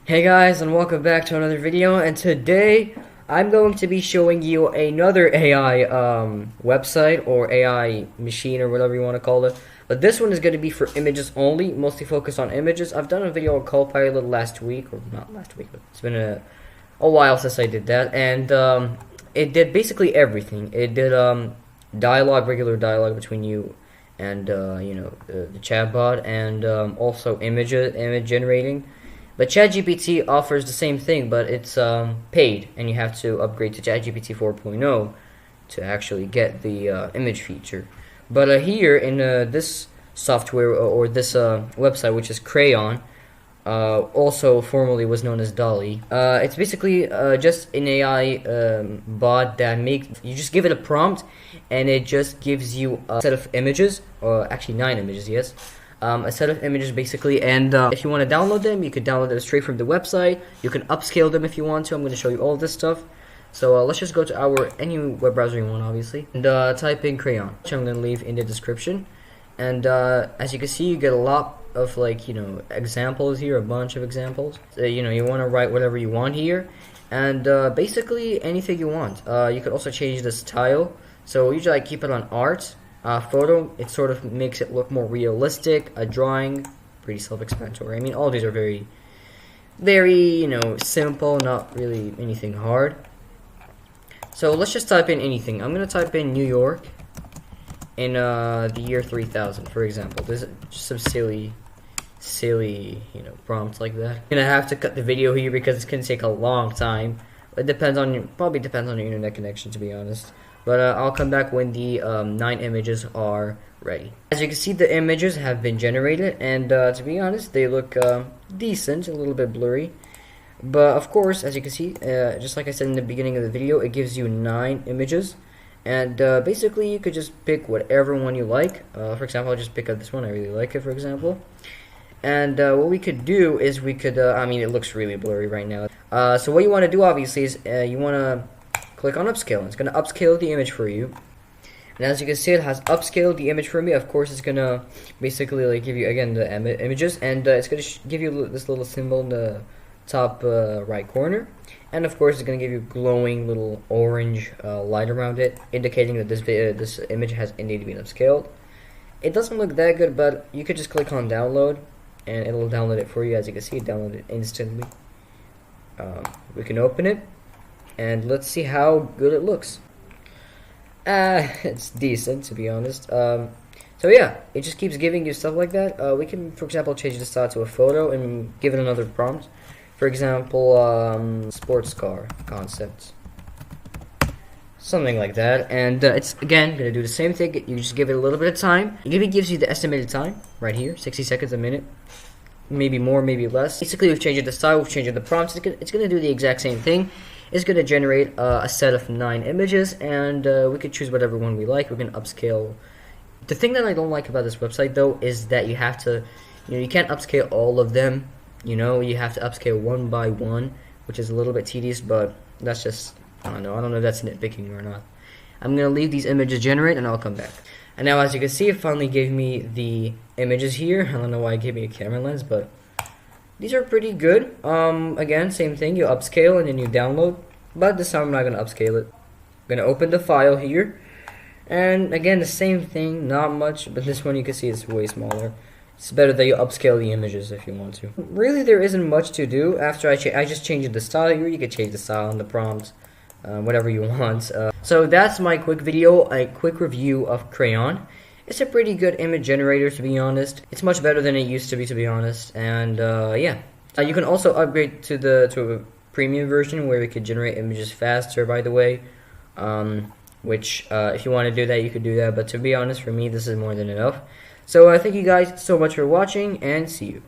Hey guys, and welcome back to another video, and today I'm going to be showing you another AI website or AI machine or whatever you want to call it. But this one is going to be for images only, mostly focused on images. I've done a video on Copilot last week, or not last week, but it's been a while since I did that, and it did basically everything. It did dialogue, regular dialogue between you and the chatbot, and also image generating. But ChatGPT offers the same thing, but it's paid, and you have to upgrade to ChatGPT 4.0 to actually get the image feature. But here in this software or this website, which is Craiyon, also formerly was known as Dolly, it's basically just an AI bot that you just give it a prompt, and it just gives you a set of images, or actually 9 images, yes. A set of images basically, and if you want to download them, you could download them straight from the website. You can upscale them if you want to. I'm going to show you all this stuff. So let's just go to any web browser you want, obviously, and type in Craiyon, which I'm going to leave in the description. And as you can see, you get a lot of examples here, a bunch of examples. You want to write whatever you want here, and basically anything you want. You could also change the style. So usually I keep it on art. Photo, it sort of makes it look more realistic. A drawing, pretty self-explanatory. I mean, all these are very, simple, not really anything hard. So let's just type in anything. I'm gonna type in New York in the year 3000, for example. There's just some silly, prompts like that. I'm gonna have to cut the video here because it's gonna take a long time. It probably depends on your internet connection, to be honest. But I'll come back when the 9 images are ready. As you can see, the images have been generated, and to be honest, they look decent, a little bit blurry. But of course, as you can see, just like I said in the beginning of the video, it gives you 9 images. And basically, you could just pick whatever one you like. For example, I'll just pick up this one. I really like it, for example. And what we could do is we could, it looks really blurry right now. So what you want to do, obviously, is you want to click on upscale. It's going to upscale the image for you. And as you can see, it has upscaled the image for me. Of course, it's going to basically give you, again, the images. And it's going to give you this little symbol in the top right corner. And of course, it's going to give you glowing little orange light around it, indicating that this image has indeed been upscaled. It doesn't look that good, but you could just click on download, and it'll download it for you. As you can see, it downloaded instantly. We can open it. And let's see how good it looks. It's decent, to be honest. So yeah, it just keeps giving you stuff like that. We can, for example, change the style to a photo and give it another prompt. For example, sports car concept. Something like that. And it's, again, going to do the same thing. You just give it a little bit of time. It gives you the estimated time right here, 60 seconds a minute. Maybe more, maybe less. Basically, we've changed the style, we've changed the prompts. It's going to do the exact same thing. It's going to generate a set of 9 images, and we could choose whatever one we like. We can upscale. The thing that I don't like about this website, though, is that you have to, you can't upscale all of them. You have to upscale one by one, which is a little bit tedious, but that's just, I don't know if that's nitpicking or not. I'm going to leave these images generate, and I'll come back. And now, as you can see, it finally gave me the images here. I don't know why it gave me a camera lens, but these are pretty good. Again, same thing. You upscale and then you download. But this time I'm not going to upscale it. I'm going to open the file here. And again, the same thing. Not much. But this one you can see it's way smaller. It's better that you upscale the images if you want to. Really, there isn't much to do. After I just changed the style here. You can change the style and the prompts. Whatever you want. So that's my quick video. A quick review of Craiyon. It's a pretty good image generator, to be honest. It's much better than it used to be honest. And yeah, you can also upgrade to a premium version where you could generate images faster, by the way. Which if you want to do that, you could do that. But to be honest, for me, this is more than enough. So thank you guys so much for watching, and see you.